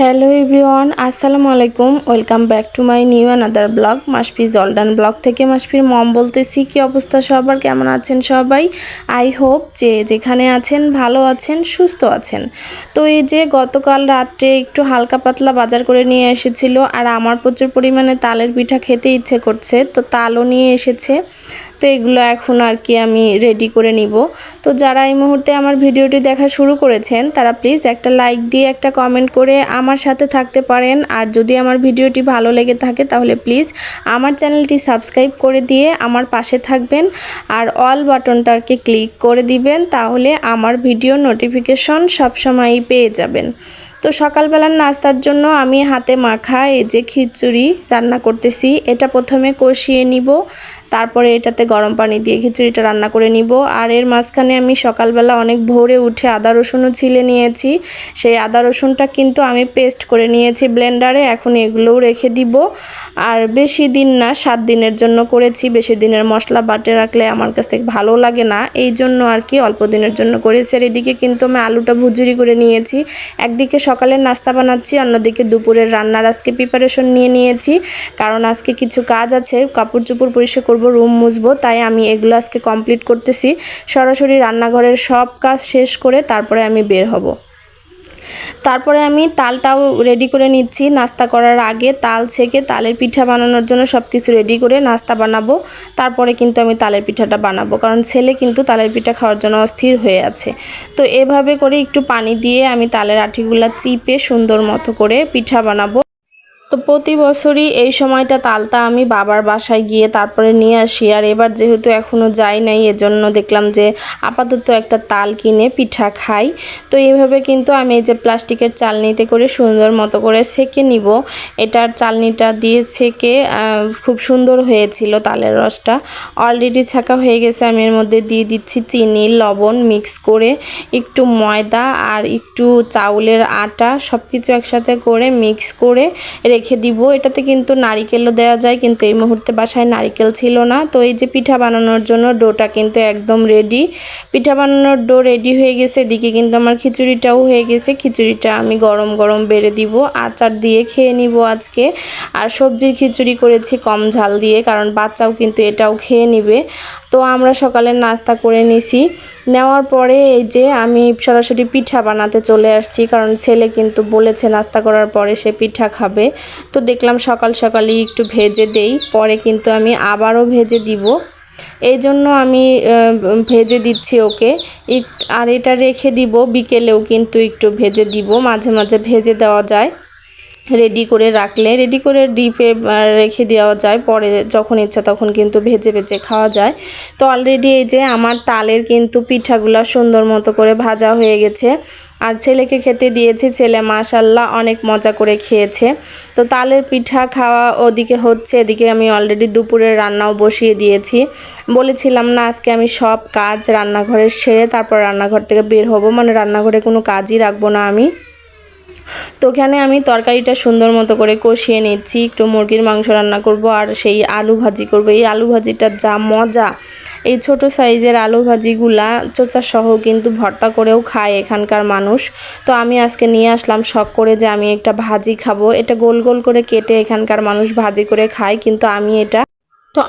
Hello everyone, আসসালামু আলাইকুম। Welcome back to my new another blog. Masfi জলডান ব্লগ থেকে মাসফির মম বলতেছি। কি অবস্থা সবার, কেমন আছেন সবাই? আই হোপ যে যেখানে আছেন ভালো আছেন, সুস্থ আছেন। তো এই যে গতকাল রাত্রে একটু হালকা পাতলা বাজার করে নিয়ে এসেছিল, আর আমার প্রচুর পরিমাণে তালের পিঠা খেতে ইচ্ছে করছে, তো তালও নিয়ে এসেছে। তো এগুলো এখন আর কি আমি রেডি করে নিব। তো যারা এই মুহূর্তে আমার ভিডিওটি দেখা শুরু করেছেন তারা প্লিজ একটা লাইক দিয়ে একটা কমেন্ট করে আমার সাথে থাকতে পারেন। আর যদি আমার ভিডিওটি ভালো লেগে থাকে তাহলে প্লিজ আমার চ্যানেলটি সাবস্ক্রাইব করে দিয়ে আমার পাশে থাকবেন, আর অল বাটনটাকে ক্লিক করে দিবেন, তাহলে আমার ভিডিও নোটিফিকেশন সবসময়ই পেয়ে যাবেন। তো সকালবেলার নাস্তার জন্য আমি হাতে মাখা এই যে খিচুড়ি রান্না করতেছি। এটা প্রথমে কষিয়ে নিব, তারপরে এটাতে গরম পানি দিয়ে খিচুড়িটা রান্না করে নিব। আর এর মাঝখানে আমি সকালবেলা অনেক ভোরে উঠে আদা রসুনও ছিলে নিয়েছি। সেই আদা রসুনটা কিন্তু আমি পেস্ট করে নিয়েছি ব্লেন্ডারে, এখন এগুলোও রেখে দিব। আর বেশি দিন না, 7 দিনের জন্য করেছি। বেশি দিনের মশলা বাটে রাখলে আমার কাছে ভালো লাগে না, এই জন্য আর কি অল্প দিনের জন্য করেছি। আর এদিকে কিন্তু আমি আলুটা ভুজুরি করে নিয়েছি। একদিকে সকালের নাস্তা বানাচ্ছি, অন্যদিকে দুপুরের রান্নার আজকে প্রিপারেশন নিয়ে নিয়েছি, কারণ আজকে কিছু কাজ আছে। কাপড় চোপড় পরিষ্কার করব, রুম মুছবো, তাই আমি এগুলো আজকে কমপ্লিট করতেছি। সরাসরি রান্নাঘরের সব কাজ শেষ করে তারপরে আমি বের হব। তারপরে আমি তালটাও রেডি করে নিচ্ছি। নাস্তা করার আগে তাল ছেঁকে তালের পিঠা বানানোর জন্য সব কিছু রেডি করে নাস্তা বানাবো। তারপরে কিন্তু আমি তালের পিঠাটা বানাবো, কারণ ছেলে কিন্তু তালের পিঠা খাওয়ার জন্য অস্থির হয়ে আছে। তো এভাবে করে একটু পানি দিয়ে আমি তালের আঠিগুলা চিপে সুন্দর মতো করে পিঠা বানাবো। তো প্রতি বছরই এই সময়টা তালটা আমি বাবার বাসায় গিয়ে তারপরে নিয়ে আসি। আর এবার যেহেতু এখনও যাই নাই, এজন্য দেখলাম যে আপাতত একটা তাল কিনে পিঠা খাই। তো এইভাবে কিন্তু আমি এই যে প্লাস্টিকের চালনিতে করে সুন্দর মতো করে ছেঁকে নিব। এটার চালনিটা দিয়ে ছেঁকে খুব সুন্দর হয়েছিল তালের রসটা। অলরেডি ছাঁকা হয়ে গেছে। আমি এর মধ্যে দিয়ে দিচ্ছি চিনি, লবণ মিক্স করে, একটু ময়দা আর একটু চাউলের আটা, সব কিছু একসাথে করে মিক্স করে রেখে দিব। এটাতে কিন্তু নারিকেলও দেওয়া যায়, কিন্তু এই মুহূর্তে বাসায় নারিকেল ছিল না। তো এই যে পিঠা বানানোর জন্য ডোটা কিন্তু একদম রেডি। পিঠা বানানোর ডো রেডি হয়ে গেছে। এদিকে কিন্তু আমার খিচুড়িটাও হয়ে গেছে। খিচুড়িটা আমি গরম গরম বেড়ে দিব, আচার দিয়ে খেয়ে নিব আজকে। আর সবজির খিচুড়ি করেছি কম ঝাল দিয়ে, কারণ বাচ্চাও কিন্তু এটাও খেয়ে নিবে। তো আমরা সকালের নাস্তা করে নিছি। নেওয়ার পরে এই যে আমি সরাসরি পিঠা বানাতে চলে আসছি, কারণ ছেলে কিন্তু বলেছে নাস্তা করার পরে সে পিঠা খাবে। তো দেখলাম সকাল সকালই একটু ভেজে দেই, পরে কিন্তু আমি আবারও ভেজে দিব। এই জন্য আমি ভেজে দিচ্ছি ওকে। আর এটা রেখে দিব, বিকেলেও কিন্তু একটু ভেজে দিব। মাঝে মাঝে ভেজে দেওয়া যায়, রেডি করে রাখলে, রেডি করে ডিপে রেখে দেওয়া যায়, পরে যখন ইচ্ছা তখন কিন্তু ভেজে ভেজে খাওয়া যায়। তো অলরেডি এই যে আমার তালের কিন্তু পিঠাগুলো সুন্দর মতো করে ভাজা হয়ে গেছে। আর ছেলেকে খেতে দিয়েছি, ছেলে মাশাল্লাহ অনেক মজা করে খেয়েছে। তো তালের পিঠা খাওয়া ওদিকে হচ্ছে, এদিকে আমি অলরেডি দুপুরের রান্নাও বসিয়ে দিয়েছি। বলেছিলাম না আজকে আমি সব কাজ রান্নাঘরের সেরে তারপর রান্নাঘর থেকে বের হব, মানে রান্নাঘরে কোনো কাজই রাখবো না আমি। তো এখানে আমি তরকারিটা সুন্দর মতো করে কষিয়ে নিচ্ছি। একটু মুরগির মাংস রান্না করব, আর সেই আলু ভাজি করব। এই আলু ভাজিটা যা মজা! এই ছোট সাইজের আলু ভাজিগুলা চোচা সহ কিন্তু ভর্তা করেও খায় এখানকার মানুষ। তো আমি আজকে নিয়ে আসলাম শখ করে যে আমি একটা ভাজি খাবো। এটা গোল গোল করে কেটে এখানকার মানুষ ভাজি করে খায়, কিন্তু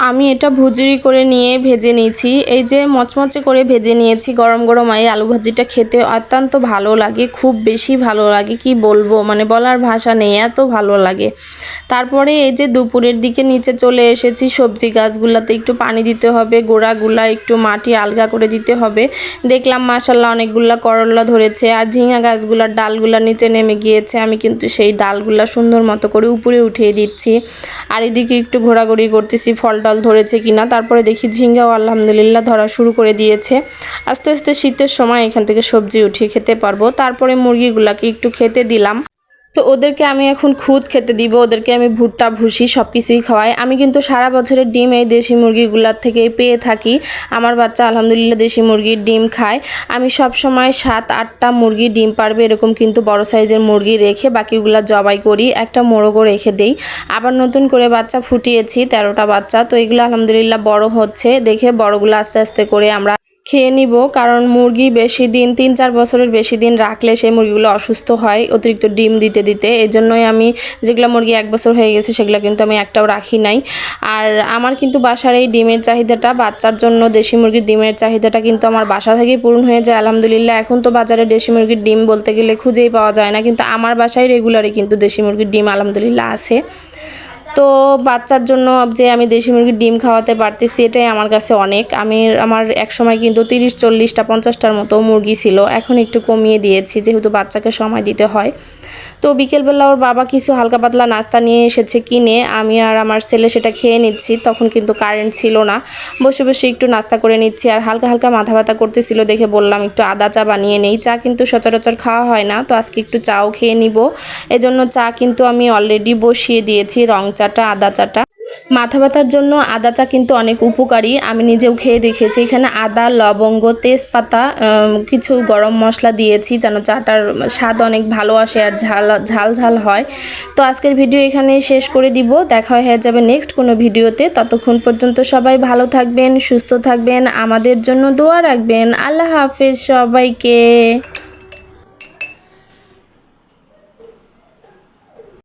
আমি এটা ভুজুরি করে নিয়ে ভেজে নিয়েছি। এই যে মচমচে করে ভেজে নিয়েছি। গরম গরম এই আলু ভাজিটা খেতে অত্যন্ত ভালো লাগে, খুব বেশি ভালো লাগে, কি বলবো, মানে বলার ভাষা নেই, এত ভালো লাগে। তারপরে এই যে দুপুরের দিকে নিচে চলে এসেছি। সবজি গাছগুলাতে একটু পানি দিতে হবে, গোড়াগুলা একটু মাটি আলগা করে দিতে হবে। দেখলাম মাশাল্লাহ অনেকগুলা করলা ধরেছে, আর ঝিঙা গাছগুলার ডালগুলা নিচে নেমে গিয়েছে। আমি কিন্তু সেই ডালগুলা সুন্দর মতো করে উপরে উঠিয়ে দিচ্ছি। আর এদিকে একটু ঘোরাঘুরি করতেছি ফল টল ধরেছে কিনা। তারপরে দেখি ঝিঙ্গাও আলহামদুলিল্লাহ ধরা শুরু করে দিয়েছে। আস্তে আস্তে শীতের সময় এখান থেকে সবজি উঠিয়ে খেতে পারবো। তারপরে মুরগিগুলাকে একটু খেতে দিলাম। তো ওদেরকে আমি এখন খুদ খেতে দিব, ওদেরকে আমি ভুট্টা ভুসি সব কিছুই খাওয়াই। আমি কিন্তু সারা বছরের ডিম এই দেশি মুরগিগুলার থেকেই পেয়ে থাকি। আমার বাচ্চা আলহামদুলিল্লাহ দেশি মুরগির ডিম খায়। আমি সব সময় 7-8টা মুরগি ডিম পারবে এরকম কিন্তু বড় সাইজের মুরগি রেখে বাকিগুলা জবাই করি, একটা মোরগও রেখে দেই। আবার নতুন করে বাচ্চা ফুটিয়েছি 13টা বাচ্চা। তো এগুলো আলহামদুলিল্লাহ বড় হচ্ছে দেখে বড়গুলো আস্তে আস্তে করে আমরা খেয়ে নিব, কারণ মুরগি বেশি দিন 3-4 বছরের বেশি দিন রাখলে সেই মুরগিগুলো অসুস্থ হয় অতিরিক্ত ডিম দিতে দিতে। এই জন্যই আমি যেগুলো মুরগি 1 বছর হয়ে গেছে সেগুলো কিন্তু আমি একটাও রাখি নাই। আর আমার কিন্তু বাসার এই ডিমের চাহিদাটা, বাচ্চার জন্য দেশি মুরগির ডিমের চাহিদাটা কিন্তু আমার বাসা থেকেই পূরণ হয়ে যায় আলহামদুলিল্লাহ। এখন তো বাজারে দেশি মুরগির ডিম বলতে গেলে খুঁজেই পাওয়া যায় না, কিন্তু আমার বাসায় রেগুলারই কিন্তু দেশি মুরগির ডিম আলহামদুলিল্লাহ আছে। তো বাচ্চার জন্য যে আমি দেশি মুরগির ডিম খাওয়াতে পারতেছি এটাই আমার কাছে অনেক। আমার এক সময় কিন্তু 30-40টা 50টার মতো মুরগি ছিল, এখন একটু কমিয়ে দিয়েছি যেহেতু বাচ্চাকে সময় দিতে হয়। তো বিকেলবেলা ওর বাবা কিছু হালকা পাতলা নাস্তা নিয়ে এসেছে কিনে, আমি আর আমার ছেলে সেটা খেয়ে নিচ্ছি। তখন কিন্তু কারেন্ট ছিল না, বসে বসে একটু নাস্তা করে নিচ্ছি। আর হালকা হালকা মাথা ব্যথা করতেছিল দেখে বললাম একটু আদা চা বানিয়ে নেই। চা কিন্তু সচরাচর খাওয়া হয় না, তো আজকে একটু চাও খেয়ে নিব। এজন্য চা কিন্তু আমি অলরেডি বসিয়ে দিয়েছি, রং চাটা আদা চাটা। মাথা ব্যথার জন্য আদা চা কিন্তু অনেক উপকারী, আমি নিজেও খেয়ে দেখেছি। এখানে আদা, লবঙ্গ, তেজপাতা, কিছু গরম মশলা দিয়েছি যেন চাটার স্বাদ অনেক ভালো আসে আর ঝাল ঝাল হয়। তো আজকের ভিডিও এখানেই শেষ করে দিব, দেখা হয়ে যাবে নেক্সট কোনো ভিডিওতে। ততক্ষণ পর্যন্ত সবাই ভালো থাকবেন, সুস্থ থাকবেন, আমাদের জন্য দোয়া রাখবেন। আল্লাহ হাফেজ সবাইকে।